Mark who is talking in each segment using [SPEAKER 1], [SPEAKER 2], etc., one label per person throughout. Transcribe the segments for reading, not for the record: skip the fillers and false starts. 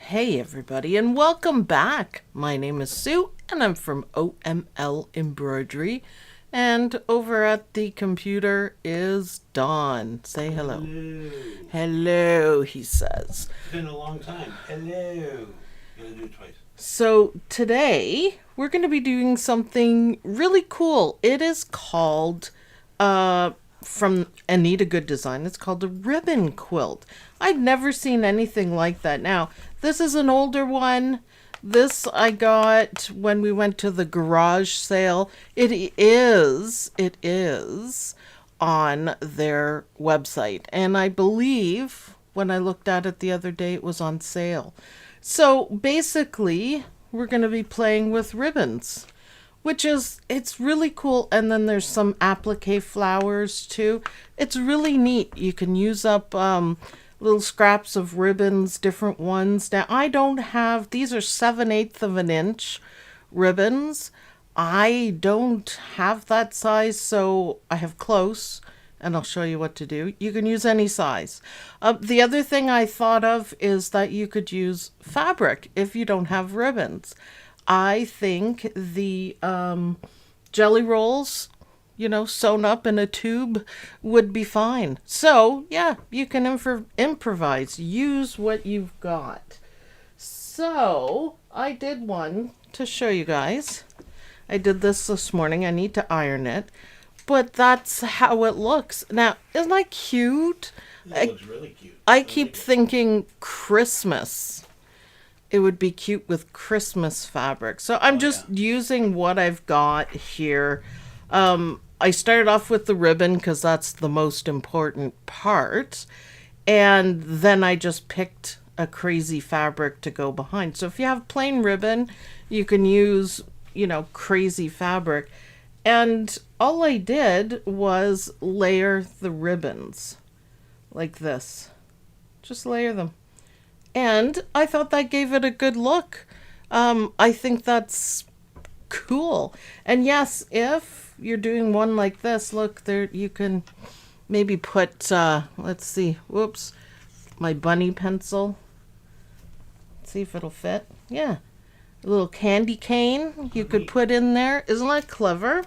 [SPEAKER 1] Hey everybody, and welcome back. My name is Sue and I'm from OML Embroidery, and over at the computer is Don. Say hello.
[SPEAKER 2] Hello.
[SPEAKER 1] Hello, he says.
[SPEAKER 2] It's been a long time. Hello. You gotta do it twice.
[SPEAKER 1] So today we're going to be doing something really cool. It is called, from Anita Goodesign, it's called a ribbon quilt. I'd never seen anything like that. Now, this is an older one. This I got when we went to the garage sale. It is on their website. And I believe when I looked at it the other day, it was on sale. So basically, we're going to be playing with ribbons, which is, it's really cool. And then there's some applique flowers too. It's really neat. You can use up little scraps of ribbons, different ones. Now, I don't have, these are 7/8 of an inch ribbons. I don't have that size, so I have close, and I'll show you what to do. You can use any size. The other thing I thought of is that you could use fabric if you don't have ribbons. I think the jelly rolls, you know, sewn up in a tube would be fine. So, yeah, you can improvise. Use what you've got. So, I did one to show you guys. I did this morning. I need to iron it. But that's how it looks. Now, isn't that cute?
[SPEAKER 2] It looks really cute.
[SPEAKER 1] I keep thinking Christmas. It would be cute with Christmas fabric. So I'm just using what I've got here. I started off with the ribbon because that's the most important part. And then I just picked a crazy fabric to go behind. So if you have plain ribbon, you can use, you know, crazy fabric. And all I did was layer the ribbons like this. Just layer them. And I thought that gave it a good look. I think that's cool. And yes, if you're doing one like this, look there, you can maybe put, let's see, whoops, my bunny pencil. Let's see if it'll fit. Yeah. A little candy cane you could put in there. Isn't that clever?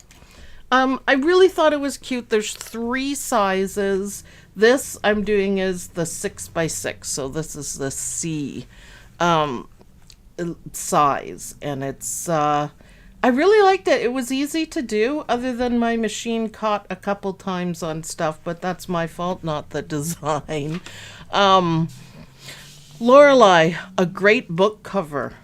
[SPEAKER 1] I really thought it was cute. There's 3 sizes. This I'm doing is the 6x6. So this is the C size. And it's I really liked it. It was easy to do, other than my machine caught a couple times on stuff, but that's my fault, not the design. Lorelei, a great book cover.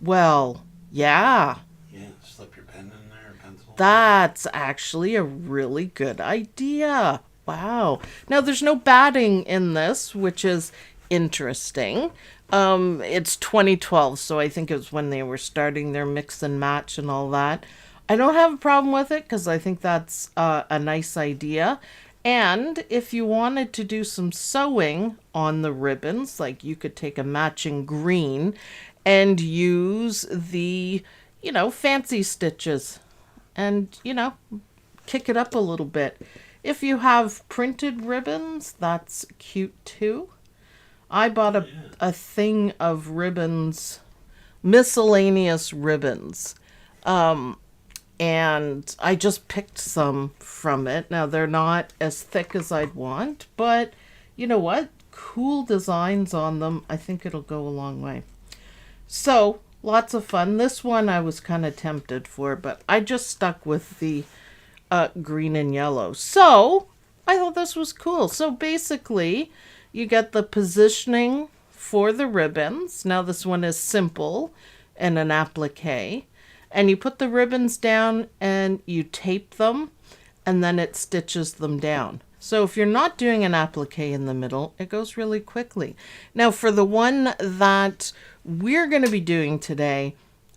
[SPEAKER 1] Well, yeah,
[SPEAKER 2] Yeah, slip your pen in there, or pencil.
[SPEAKER 1] that's actually a really good idea. Wow. Now, there's no batting in this, which is interesting. It's 2012, so I think it was when they were starting their mix and match and all that. I don't have a problem with it because I think that's a nice idea. And if you wanted to do some sewing on the ribbons, like you could take a matching green and use the, fancy stitches and, kick it up a little bit. If you have printed ribbons, that's cute too. I bought a thing of ribbons, miscellaneous ribbons. And I just picked some from it. Now, they're not as thick as I'd want, but you know what? Cool designs on them. I think it'll go a long way. So, lots of fun. This one I was kind of tempted for, but I just stuck with the green and yellow. So, I thought this was cool. So, basically, you get the positioning for the ribbons. Now, this one is simple and an applique. And you put the ribbons down and you tape them, and then it stitches them down. So if you're not doing an applique in the middle, it goes really quickly. Now for the one that we're going to be doing today,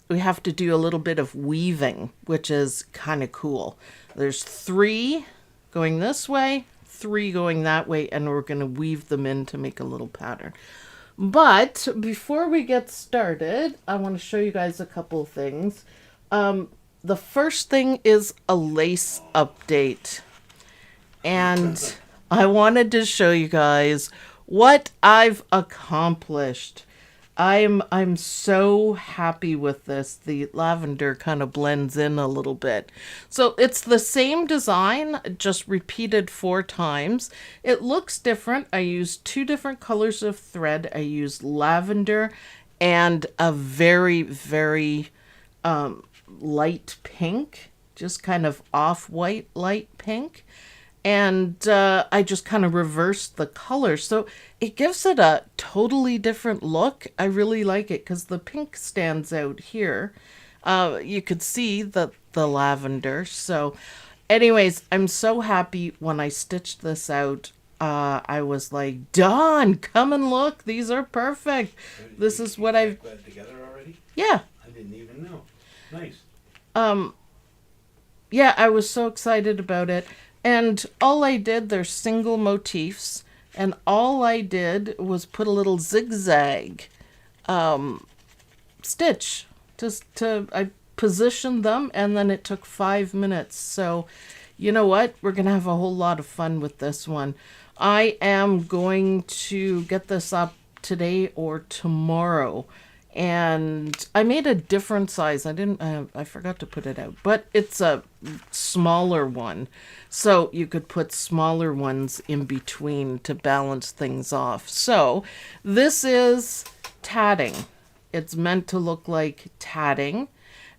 [SPEAKER 1] we have to do a little bit of weaving, which is kind of cool. There's 3 going this way, 3 going that way, and we're going to weave them in to make a little pattern. But before we get started, I want to show you guys a couple of things. The first thing is a lace update. And I wanted to show you guys what I've accomplished. I'm so happy with this. The lavender kind of blends in a little bit. So it's the same design, just repeated 4 times. It looks different. I used 2 different colors of thread. I used lavender and a very, very light pink, just kind of off-white light pink. And I just kind of reversed the color. So it gives it a totally different look. I really like it because the pink stands out here. You could see the lavender. So anyways, I'm so happy when I stitched this out. I was like, Dawn, come and look. These are perfect. This is what I've...
[SPEAKER 2] Glad together already?
[SPEAKER 1] Yeah.
[SPEAKER 2] I didn't even know. Nice.
[SPEAKER 1] Yeah, I was so excited about it. And all I did, they're single motifs, and all I did was put a little zigzag stitch. I positioned them, and then it took 5 minutes. So, you know what? We're going to have a whole lot of fun with this one. I am going to get this up today or tomorrow. And I made a different size. I forgot to put it out, but it's a smaller one. So you could put smaller ones in between to balance things off. So this is tatting. It's meant to look like tatting,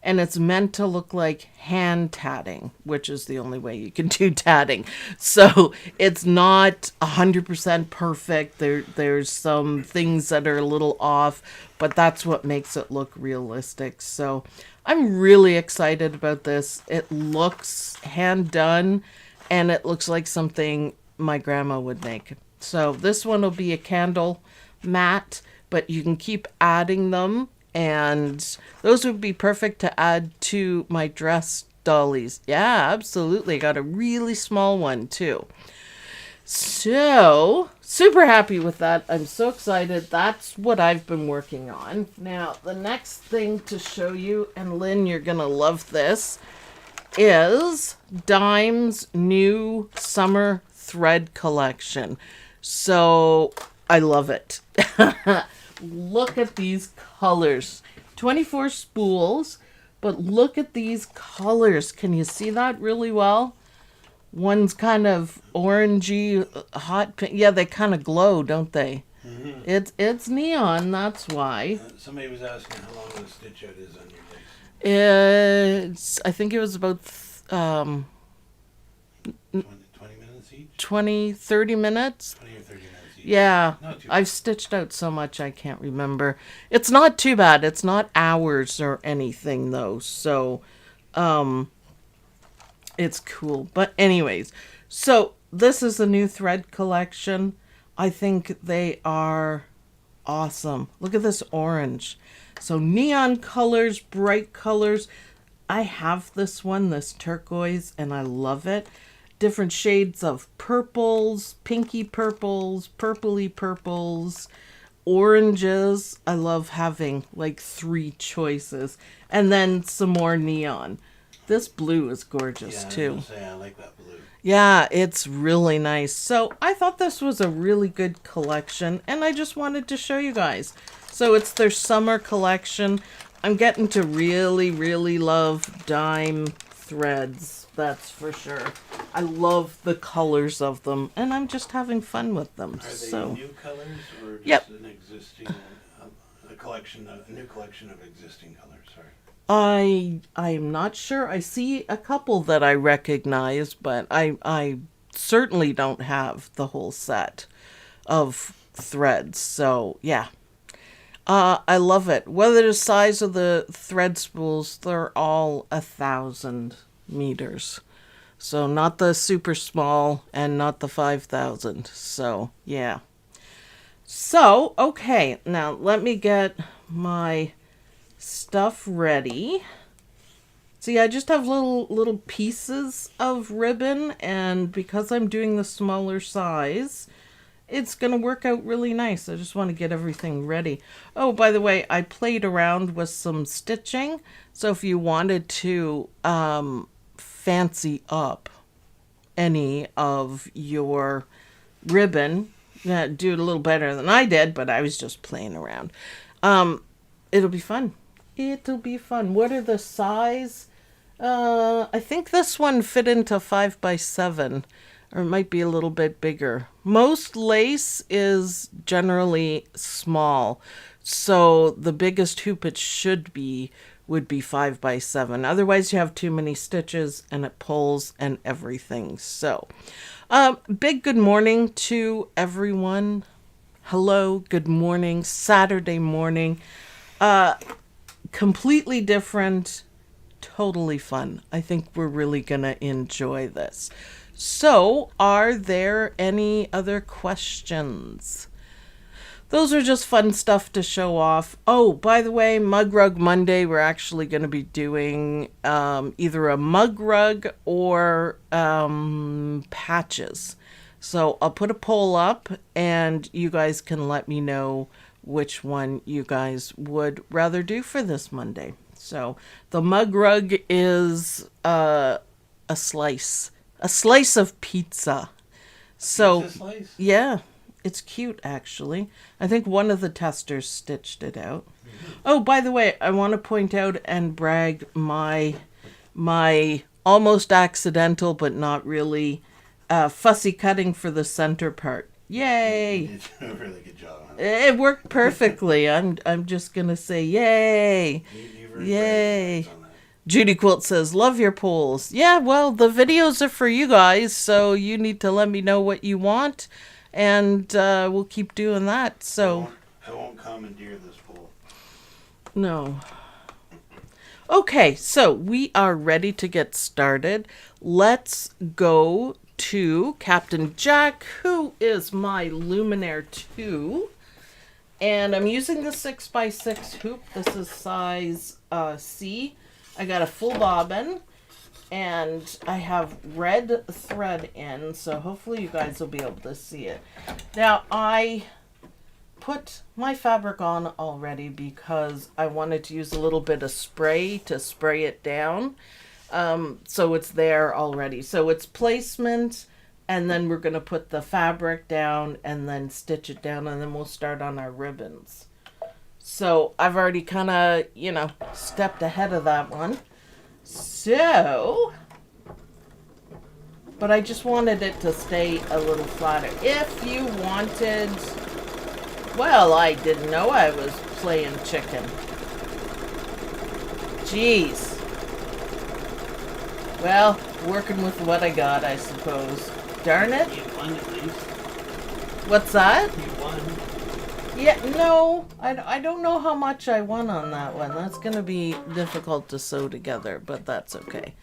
[SPEAKER 1] and it's meant to look like hand tatting, which is the only way you can do tatting. So it's not 100% perfect. There's some things that are a little off, but that's what makes it look realistic. So I'm really excited about this. It looks hand done, and it looks like something my grandma would make. So this one will be a candle mat, but you can keep adding them. And those would be perfect to add to my dress dollies. Yeah, absolutely. Got a really small one too. So, super happy with that. I'm so excited. That's what I've been working on. Now, the next thing to show you, and Lynn, you're going to love this, is Dime's new summer thread collection. So, I love it. Look at these colors. 24 spools, but look at these colors. Can you see that really well? One's kind of orangey, hot pink. Yeah, they kind of glow, don't they? Mm-hmm. It's neon, that's why.
[SPEAKER 2] Somebody was asking how long the stitch out is on your lace.
[SPEAKER 1] I think it was about
[SPEAKER 2] 20 minutes each?
[SPEAKER 1] 20, 30 minutes.
[SPEAKER 2] 20 or 30 minutes each.
[SPEAKER 1] Yeah,
[SPEAKER 2] Not too
[SPEAKER 1] I've stitched out so much I can't remember. It's not too bad. It's not hours or anything though. So, it's cool. But anyways, so this is a new thread collection. I think they are awesome. Look at this orange. So neon colors, bright colors. I have this one, this turquoise, and I love it. Different shades of purples, pinky purples, purpley purples, oranges. I love having like 3 choices. And then some more neon. This blue is gorgeous
[SPEAKER 2] yeah,
[SPEAKER 1] too.
[SPEAKER 2] I was gonna say, I like that blue.
[SPEAKER 1] Yeah, it's really nice. So I thought this was a really good collection, and I just wanted to show you guys. So it's their summer collection. I'm getting to really, really love dime threads, that's for sure. I love the colors of them, and I'm just having fun with them.
[SPEAKER 2] Are they
[SPEAKER 1] So
[SPEAKER 2] new colors or just
[SPEAKER 1] Yep.
[SPEAKER 2] an existing, a new collection of existing colors? Sorry.
[SPEAKER 1] I'm not sure. I see a couple that I recognize, but I certainly don't have the whole set of threads. So yeah. I love it. Whether the size of the thread spools, they're all 1,000 meters. So not the super small and not the 5,000. So yeah. So, okay. Now let me get my stuff ready. See, I just have little pieces of ribbon, and because I'm doing the smaller size, it's gonna work out really nice. I just want to get everything ready. Oh, by the way, I played around with some stitching, so if you wanted to fancy up any of your ribbon, do it a little better than I did, but I was just playing around. It'll be fun. It'll be fun. What are the size? I think this one fit into 5x7, or it might be a little bit bigger. Most lace is generally small, so the biggest hoop it should be would be 5x7. Otherwise, you have too many stitches and it pulls and everything. So, big good morning to everyone. Hello, good morning, Saturday morning. Completely different, totally fun. I think we're really gonna enjoy this. So, are there any other questions? Those are just fun stuff to show off. Oh, by the way, Mug Rug Monday, we're actually going to be doing either a mug rug or patches. So I'll put a poll up, and you guys can let me know which one you guys would rather do for this Monday. So the mug rug is a slice of pizza. So
[SPEAKER 2] Pizza slice?
[SPEAKER 1] yeah, it's cute actually. I think one of the testers stitched it out. Mm-hmm. Oh, by the way, I want to point out and brag my almost accidental but not really fussy cutting for the center part. Yay!
[SPEAKER 2] You did a really good job. Huh?
[SPEAKER 1] It worked perfectly. I'm just gonna say yay.
[SPEAKER 2] You've earned
[SPEAKER 1] Yay.
[SPEAKER 2] bragging rights on that.
[SPEAKER 1] Judy Quilt says, love your polls. Yeah, well, the videos are for you guys, so you need to let me know what you want, and we'll keep doing that. So
[SPEAKER 2] I won't commandeer this poll.
[SPEAKER 1] no. Okay, so we are ready to get started. Let's go to Captain Jack, who is my Luminaire 2. And I'm using the 6x6 hoop. This is size C. I got a full bobbin, and I have red thread in, so hopefully you guys will be able to see it. Now, I put my fabric on already because I wanted to use a little bit of spray to spray it down. So it's there already. So it's placement, and then we're going to put the fabric down and then stitch it down, and then we'll start on our ribbons. So I've already kind of, stepped ahead of that one. So, but I just wanted it to stay a little flatter. If you wanted, well, I didn't know I was playing chicken. Jeez. Well, working with what I got, I suppose. Darn it.
[SPEAKER 2] You won at least.
[SPEAKER 1] What's that?
[SPEAKER 2] You won.
[SPEAKER 1] Yeah, no, I don't know how much I won on that one. That's going to be difficult to sew together, but that's okay.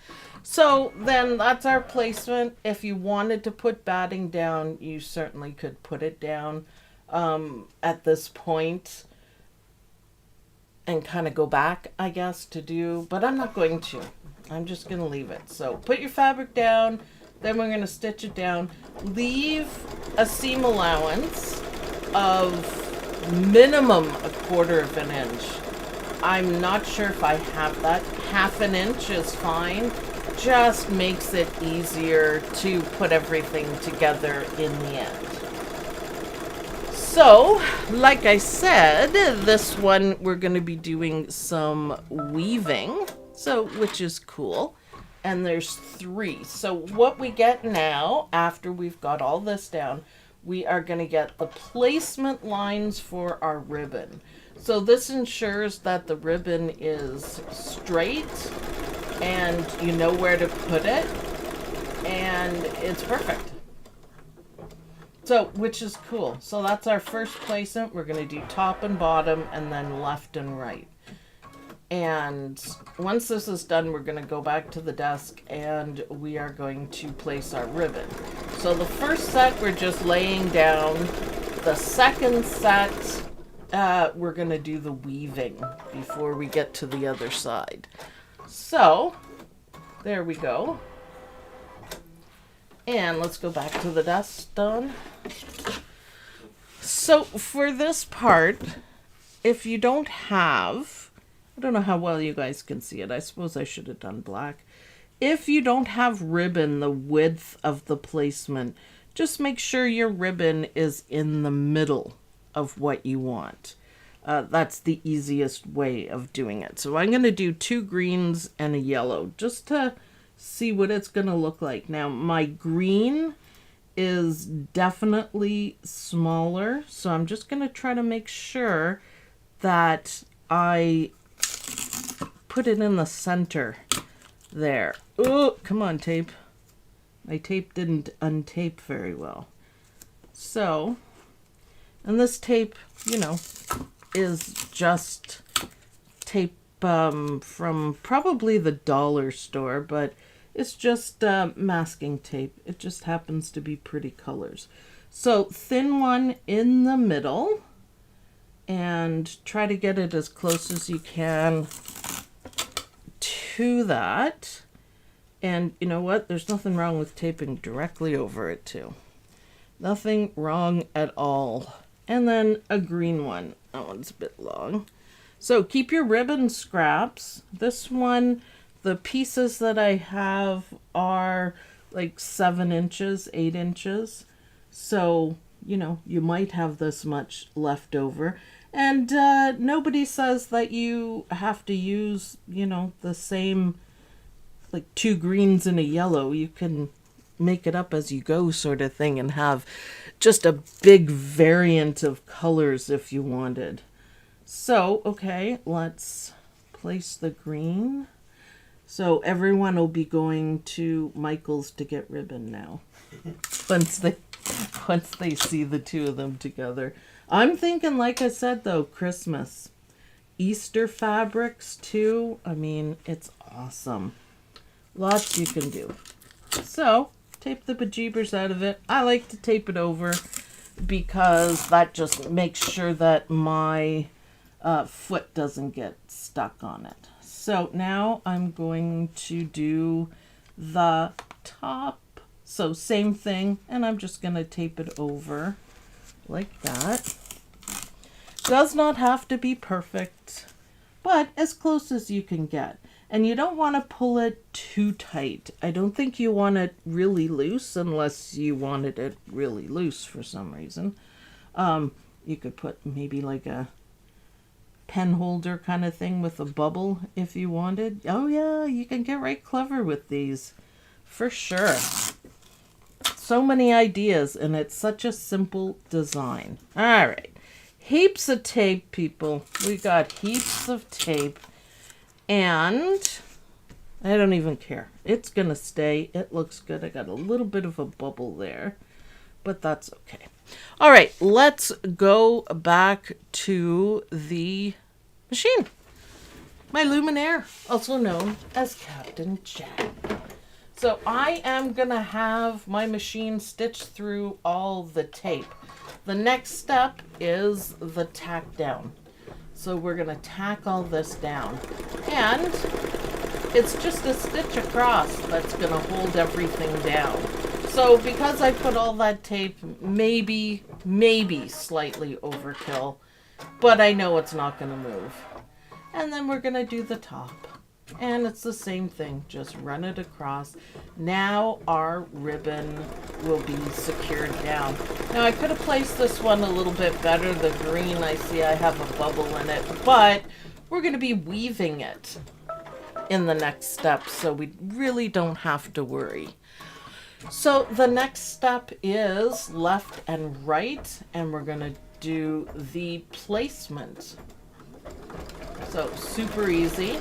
[SPEAKER 1] So then that's our placement. If you wanted to put batting down, you certainly could put it down at this point and kind of go back, I guess, to do, but I'm not going to. I'm just going to leave it. So put your fabric down, then we're going to stitch it down. Leave a seam allowance of minimum 1/4 of an inch. I'm not sure if I have that. 1/2 an inch is fine. Just makes it easier to put everything together in the end. So, like I said, this one we're going to be doing some weaving, so which is cool. And there's 3. So what we get now, after we've got all this down, we are going to get the placement lines for our ribbon. So this ensures that the ribbon is straight and you know where to put it, and it's perfect. So, which is cool. So that's our first placement. We're going to do top and bottom and then left and right. And once this is done, we're going to go back to the desk and we are going to place our ribbon. So the first set, we're just laying down. The second set, we're going to do the weaving before we get to the other side. So, there we go. And let's go back to the desk, Dawn. So for this part, if you don't have, I don't know how well you guys can see it. I suppose I should have done black. If you don't have ribbon the width of the placement, just make sure your ribbon is in the middle of what you want. That's the easiest way of doing it. So I'm going to do 2 greens and a yellow just to see what it's going to look like. Now my green is definitely smaller, so I'm just going to try to make sure that I put it in the center there. Oh, come on, tape. My tape didn't untape very well. So, and this tape, you know, is just tape from probably the dollar store, but it's just masking tape. It just happens to be pretty colors. So thin one in the middle, and try to get it as close as you can to that. And you know what? There's nothing wrong with taping directly over it too. Nothing wrong at all. And then a green one. That one's a bit long. So keep your ribbon scraps. This one, the pieces that I have are like 7 inches, 8 inches. So, you know, you might have this much left over. And nobody says that you have to use, you know, the same, like 2 greens and a yellow. You can make it up as you go sort of thing and have just a big variant of colors if you wanted. So, okay, let's place the green. So everyone will be going to Michael's to get ribbon now. once they see the 2 of them together. I'm thinking, like I said though, Christmas. Easter fabrics too. I mean, it's awesome. Lots you can do. So, tape the bejeebers out of it. I like to tape it over because that just makes sure that my foot doesn't get stuck on it. So now I'm going to do the top. So same thing, and I'm just going to tape it over like that. Does not have to be perfect, but as close as you can get. And you don't want to pull it too tight. I don't think you want it really loose unless you wanted it really loose for some reason. You could put maybe like a pen holder kind of thing with a bubble if you wanted. Oh yeah, you can get right clever with these for sure. So many ideas, and it's such a simple design. All right, heaps of tape, people. We got heaps of tape. And I don't even care. It's going to stay. It looks good. I got a little bit of a bubble there, but that's okay. All right, let's go back to the machine. My Luminaire, also known as Captain Jack. So I am going to have my machine stitch through all the tape. The next step is the tack down. So we're going to tack all this down. And it's just a stitch across that's going to hold everything down. So because I put all that tape, maybe slightly overkill, but I know it's not going to move. And then we're going to do the top. And it's the same thing, just run it across. Now our ribbon will be secured down. Now I could have placed this one a little bit better. The green, I see I have a bubble in it, but we're going to be weaving it in the next step, so we really don't have to worry. So the next step is left and right, and we're going to do the placement. So super easy.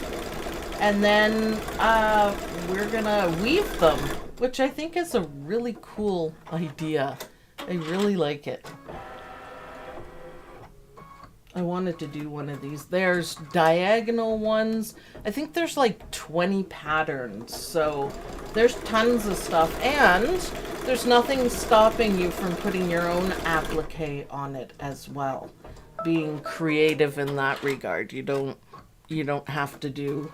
[SPEAKER 1] And then we're gonna weave them, which I think is a really cool idea. I really like it. I wanted to do one of these. There's diagonal ones. I think there's like 20 patterns. So there's tons of stuff. And there's nothing stopping you from putting your own applique on it as well. Being creative in that regard. You don't have to do,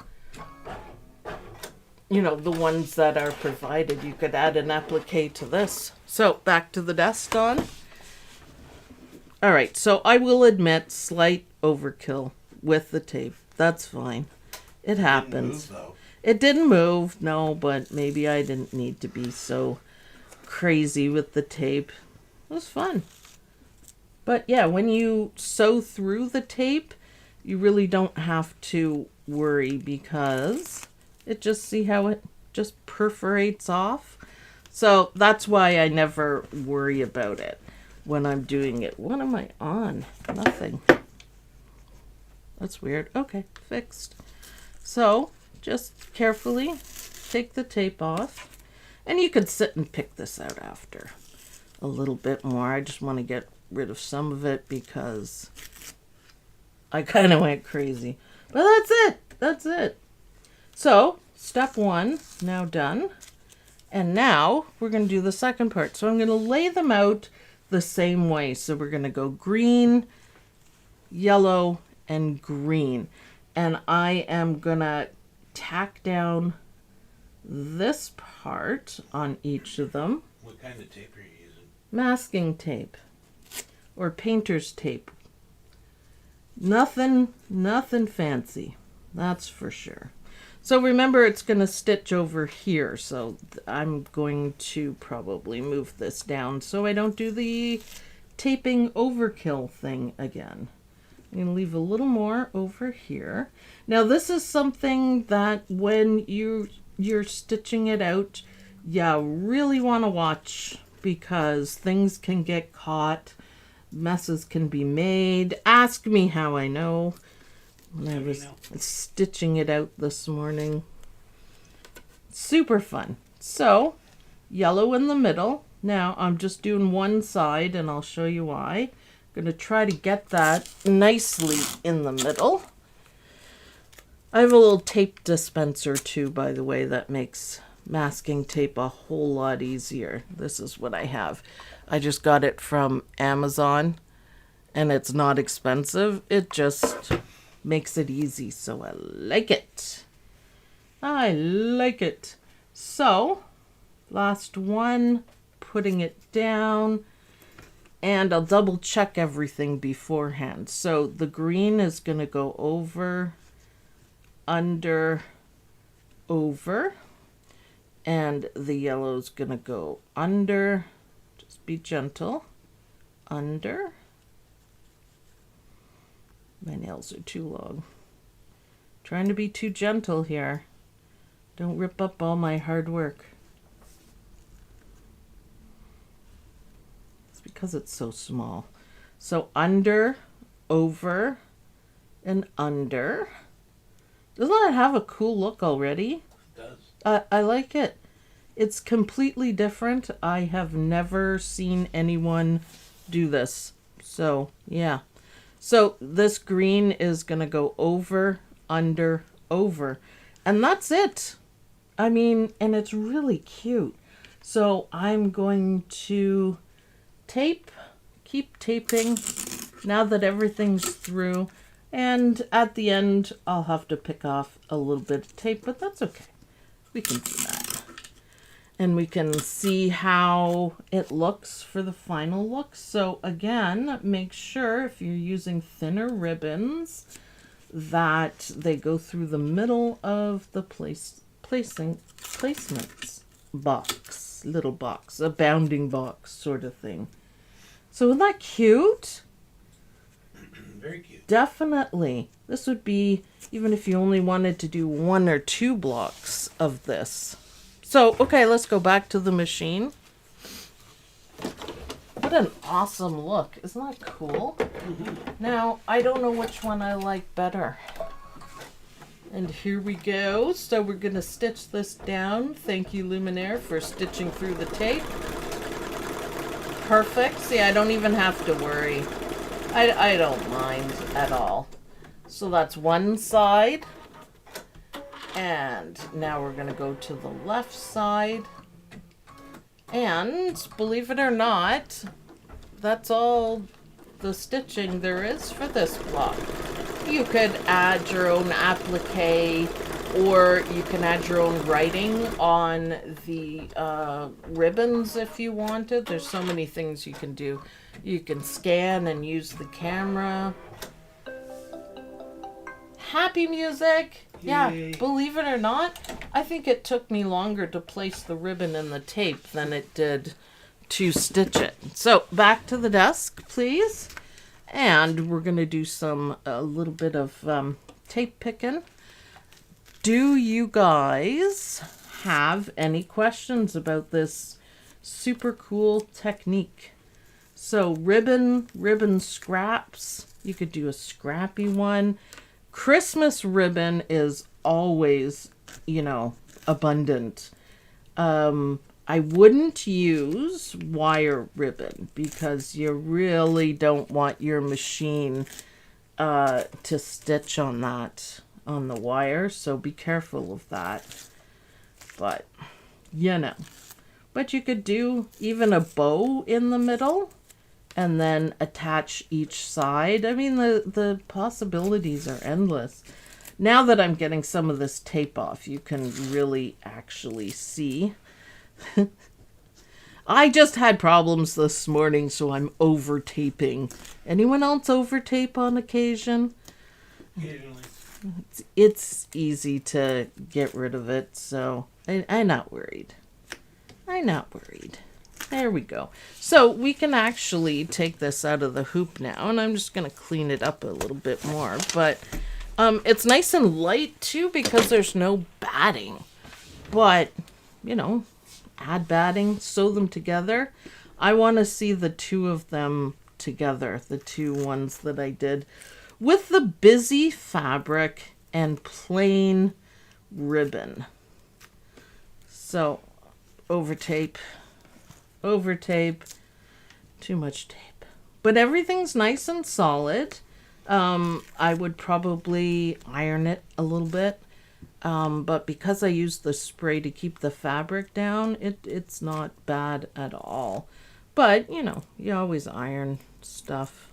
[SPEAKER 1] you know, the ones that are provided. You could add an applique to this. So back to the desk on. All right, so I will admit slight overkill with the tape. That's fine. It happens. It didn't move, no, but maybe I didn't need to be so crazy with the tape. It was fun. But yeah, when you sew through the tape, you really don't have to worry because it just, see how it just perforates off? So that's why I never worry about it when I'm doing it. What am I on? Nothing. That's weird. Okay, fixed. So just carefully take the tape off, and you could sit and pick this out after a little bit more. I just want to get rid of some of it because I kind of went crazy. But that's it. That's it. So step one, now done. And now we're going to do the second part. So I'm going to lay them out the same way. So we're going to go green, yellow, and green. And I am going to tack down this part on each of them.
[SPEAKER 2] What kind of tape are you using?
[SPEAKER 1] Masking tape or painter's tape. Nothing fancy. That's for sure. So remember, it's going to stitch over here. So I'm going to probably move this down so I don't do the taping overkill thing again. I'm going to leave a little more over here. Now this is something that when you're stitching it out, you really want to watch because things can get caught, messes can be made. Ask me how I know. When I was stitching it out this morning. Super fun. So, yellow in the middle. Now, I'm just doing one side, and I'll show you why. I'm going to try to get that nicely in the middle. I have a little tape dispenser, too, by the way, that makes masking tape a whole lot easier. This is what I have. I just got it from Amazon, and it's not expensive. It just makes it easy, so I like it. I like it. So, last one, putting it down, and I'll double check everything beforehand. So the green is going to go over, under, over, and the yellow is going to go under. Just be gentle. Under. My nails are too long. Trying to be too gentle here. Don't rip up all my hard work. It's because it's so small. So under, over, and under. Doesn't that have a cool look already?
[SPEAKER 2] It does.
[SPEAKER 1] I like it. It's completely different. I have never seen anyone do this. So, yeah. So, this green is going to go over, under, over. And that's it. I mean, and it's really cute. So, I'm going to tape, keep taping now that everything's through. And at the end, I'll have to pick off a little bit of tape, but that's okay. We can do that. And we can see how it looks for the final look. So again, make sure if you're using thinner ribbons that they go through the middle of the placements box, little box, a bounding box sort of thing. So isn't that cute?
[SPEAKER 2] Very cute.
[SPEAKER 1] Definitely. This would be, even if you only wanted to do 1 or 2 blocks of this. So, okay, let's go back to the machine. What an awesome look. Isn't that cool? Now, I don't know which one I like better. And here we go. So we're going to stitch this down. Thank you, Luminaire, for stitching through the tape. Perfect. See, I don't even have to worry. I don't mind at all. So that's one side. And now we're going to go to the left side. And believe it or not, that's all the stitching there is for this block. You could add your own applique, or you can add your own writing on the ribbons if you wanted. There's so many things you can do. You can scan and use the camera. Happy music! Yeah,
[SPEAKER 2] Yay.
[SPEAKER 1] believe it or not, I think it took me longer to place the ribbon in the tape than it did to stitch it. So, back to the desk, please. And we're going to do a little bit of tape picking. Do you guys have any questions about this super cool technique? So, ribbon scraps. You could do a scrappy one. Christmas ribbon is always, abundant. I wouldn't use wire ribbon because you really don't want your machine to stitch on the wire. So be careful of that. But, But you could do even a bow in the middle and then attach each side. I mean, the possibilities are endless. Now that I'm getting some of this tape off, you can really actually see. I just had problems this morning, so I'm over taping. Anyone else over tape on occasion?
[SPEAKER 2] Occasionally.
[SPEAKER 1] It's easy to get rid of it, so I'm not worried. There we go. So we can actually take this out of the hoop now, and I'm just going to clean it up a little bit more. But it's nice and light, too, because there's no batting. But, add batting, sew them together. I want to see the two of them together, the two ones that I did with the busy fabric and plain ribbon. So, over tape, too much tape. But everything's nice and solid. I would probably iron it a little bit. But because I use the spray to keep the fabric down, it's not bad at all. But, you always iron stuff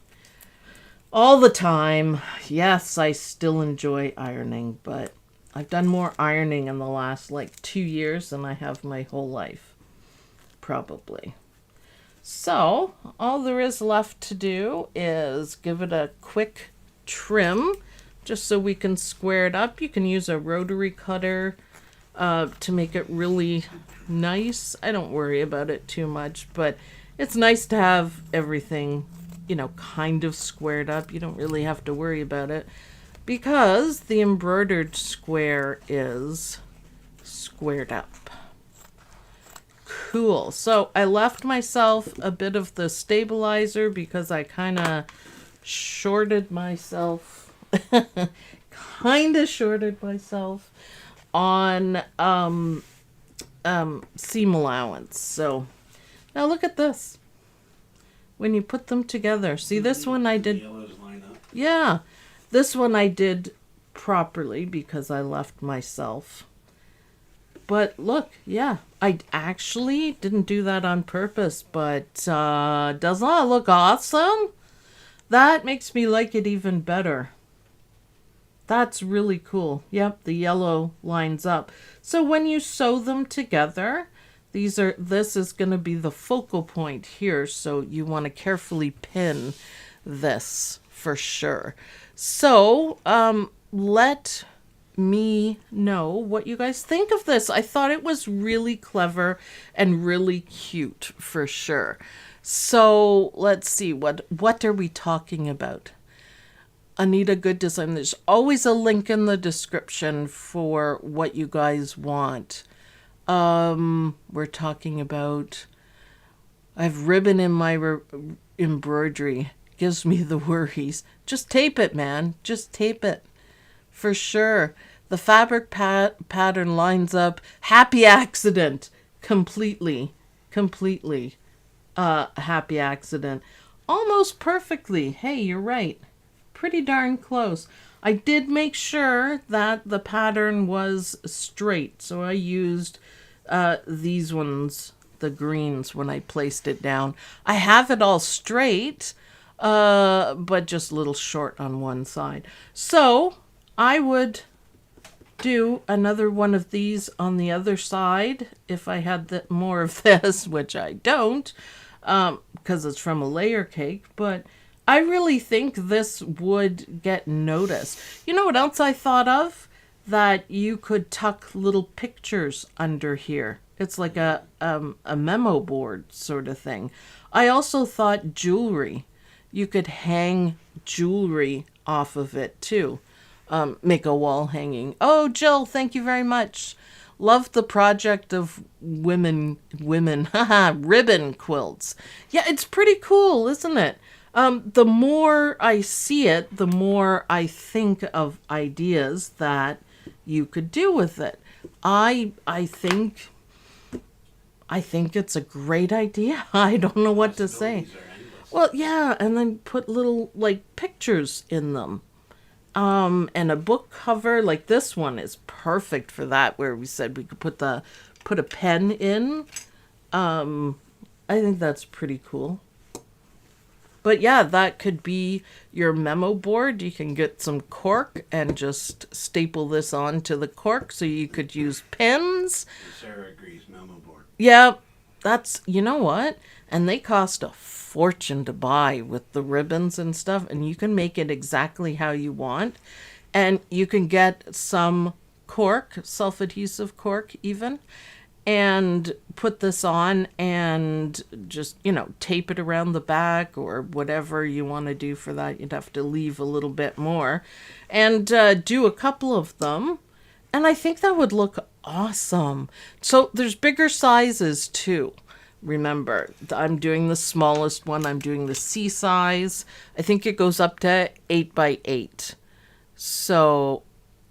[SPEAKER 1] all the time. Yes, I still enjoy ironing, but I've done more ironing in the last 2 years than I have my whole life. Probably. So, all there is left to do is give it a quick trim, just so we can square it up. You can use a rotary cutter to make it really nice. I don't worry about it too much, but it's nice to have everything, kind of squared up. You don't really have to worry about it because the embroidered square is squared up. Cool. So I left myself a bit of the stabilizer because I kind of shorted myself kind of shorted myself on seam allowance. So now look at this. When you put them together, see this one I did.
[SPEAKER 2] The yellows line up.
[SPEAKER 1] Yeah, this one I did properly because I left myself. But look, yeah, I actually didn't do that on purpose, but doesn't that look awesome? That makes me like it even better. That's really cool. Yep, the yellow lines up. So when you sew them together, this is going to be the focal point here, so you want to carefully pin this for sure. So, let me know what you guys think of this. I thought it was really clever and really cute for sure. So let's see, what are we talking about? Anita Goodesign. There's always a link in the description for what you guys want. We're talking about, I have ribbon in my embroidery. Gives me the worries. Just tape it, man. Just tape it. For sure. The fabric pattern lines up. Happy accident. Completely. Happy accident. Almost perfectly. Hey, you're right. Pretty darn close. I did make sure that the pattern was straight. So I used these ones, the greens, when I placed it down. I have it all straight, but just a little short on one side. So I would do another one of these on the other side if I had more of this, which I don't, because it's from a layer cake, but I really think this would get noticed. You know what else I thought of? That you could tuck little pictures under here. It's like a memo board sort of thing. I also thought jewelry. You could hang jewelry off of it too. Make a wall hanging. Oh, Jill, thank you very much. Love the project of women, ribbon quilts. Yeah, it's pretty cool, isn't it? The more I see it, the more I think of ideas that you could do with it. I think it's a great idea. I don't know what to say. Well, yeah, and then put little pictures in them. And a book cover like this one is perfect for that, where we said we could put a pen in. I think that's pretty cool. But yeah, that could be your memo board. You can get some cork and just staple this onto the cork so you could use pens.
[SPEAKER 2] Sarah agrees, memo board.
[SPEAKER 1] Yeah, you know what? And they cost a fortune to buy with the ribbons and stuff, and you can make it exactly how you want. And you can get some cork, self-adhesive cork even, and put this on and just, tape it around the back or whatever you want to do for that. You'd have to leave a little bit more and do a couple of them. And I think that would look awesome. So there's bigger sizes too. Remember, I'm doing the smallest one. I'm doing the C size. I think it goes up to 8x8. So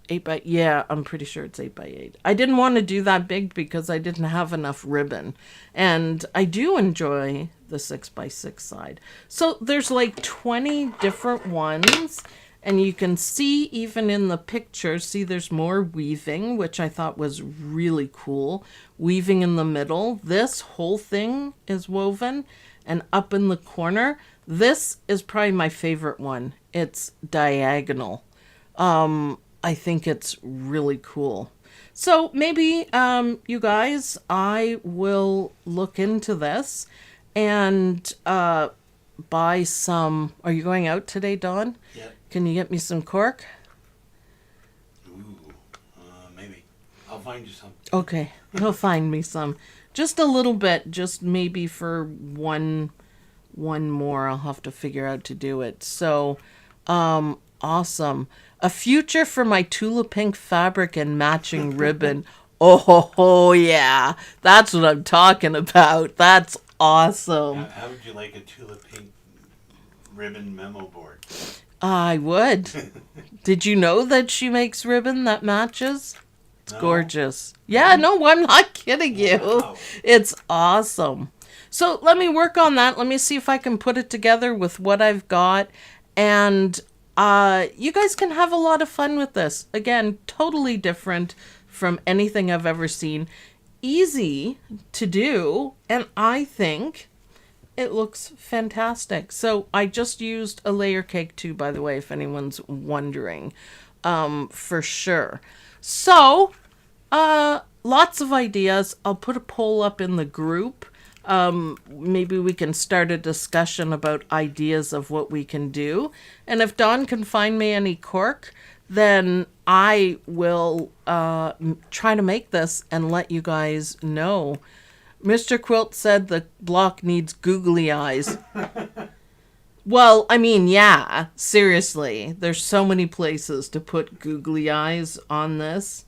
[SPEAKER 1] I'm pretty sure it's 8x8. I didn't want to do that big because I didn't have enough ribbon. And I do enjoy the 6x6 side. So there's 20 different ones. And you can see even in the picture, there's more weaving, which I thought was really cool. Weaving in the middle. This whole thing is woven. And up in the corner, this is probably my favorite one. It's diagonal. I think it's really cool. So maybe, you guys, I will look into this and buy some. Are you going out today, Dawn?
[SPEAKER 2] Yeah.
[SPEAKER 1] Can you get me some cork?
[SPEAKER 2] Ooh, maybe. I'll find you some.
[SPEAKER 1] Okay, he'll find me some. Just a little bit, just maybe for one more. I'll have to figure out to do it. So, awesome. A future for my Tula Pink fabric and matching ribbon. Oh, yeah. That's what I'm talking about. That's awesome.
[SPEAKER 2] How would you like a Tula Pink ribbon memo board?
[SPEAKER 1] I would. Did you know that she makes ribbon that matches? It's
[SPEAKER 2] No.
[SPEAKER 1] gorgeous. Yeah, no, I'm not kidding you.
[SPEAKER 2] Wow.
[SPEAKER 1] It's awesome. So let me work on that. Let me see if I can put it together with what I've got. And you guys can have a lot of fun with this. Again, totally different from anything I've ever seen. Easy to do. And I think it looks fantastic. So I just used a layer cake too, by the way, if anyone's wondering, for sure. So, lots of ideas. I'll put a poll up in the group. Maybe we can start a discussion about ideas of what we can do. And if Dawn can find me any cork, then I will try to make this and let you guys know. Mr. Quilt said the block needs googly eyes. Well, I mean, yeah, seriously. There's so many places to put googly eyes on this.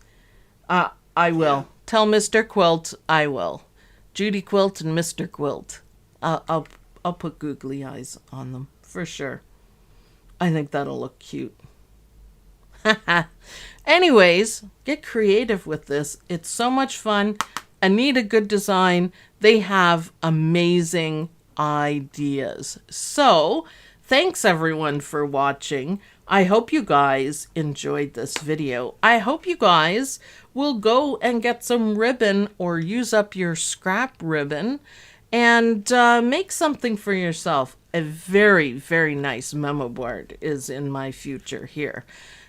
[SPEAKER 1] I will. Yeah. Tell Mr. Quilt I will. Judy Quilt and Mr. Quilt. I'll put googly eyes on them, for sure. I think that'll look cute. Anyways, get creative with this. It's so much fun. Anita Goodesign, they have amazing ideas. So, thanks everyone for watching. I hope you guys enjoyed this video. I hope you guys will go and get some ribbon or use up your scrap ribbon and make something for yourself. A very, very nice memo board is in my future here.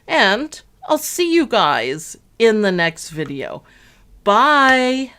[SPEAKER 1] And I'll see you guys in the next video. Bye!